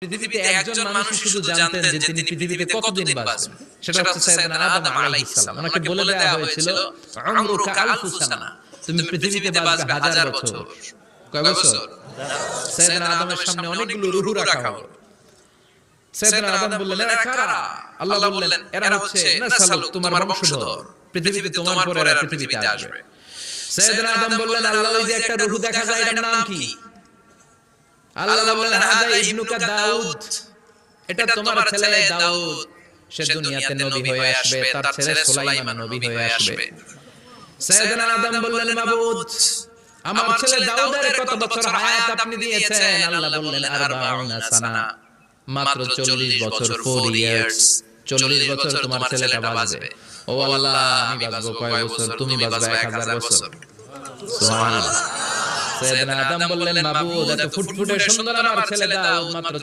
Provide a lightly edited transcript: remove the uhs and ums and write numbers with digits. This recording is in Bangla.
পৃথিবীতে একজন মানুষ শুধু জানতেন যে তিনি পৃথিবীতে কতদিন বাঁচবেন, সেটা হচ্ছে সাইয়েদনা আদম আলাইহিস সালাম। ওনাকে বলে দেওয়া হয়েছিল উমরুকা আলফু সানা, তুমি পৃথিবীতে বাঁচবে 1000 বছর। কয় বছর? সাইয়েদনা আদমের সামনে অনেকগুলো রূহ রাখা হলো। সাইয়েদনা আদম বললেন, এরা কারা? আল্লাহ বললেন, এরা হচ্ছে নাসালুক, তোমার বংশধর, পৃথিবীতে তোমার পরে এরা পৃথিবীতে আসবে। সাইয়েদনা আদম বললেন, আল্লাহ ওই যে একটা রূহ দেখা যায়, এটার নাম কি? আল্লাহ বললেন, হাযা ইবনুকা দাউদ, এটা তোমার ছেলে দাউদ, সে দুনিয়াতে নবী হয়ে আসবে, তার ছেলে সুলাইমান নবী হয়ে আসবে। সাইয়েদনা আদম বললেন, মাবুদ, আমার ছেলে দাউদের কত বছর হায়াত আপনি দিয়েছেন? আল্লাহ বললেন, 40 সানা, মাত্র 40 বছর, 4 ইয়ার্স, 40 বছর তোমার ছেলেটা বাঁচবে। ও আল্লাহ, আমি বাঁচবো কয় বছর? তুমি বাঁচবে 1000 বছর। সুবহানাল্লাহ। সাইয়েদনা আদম বললেন, মাবুদ, এত ফুটফুটে সুন্দর আমার ছেলে দাউদ মাত্র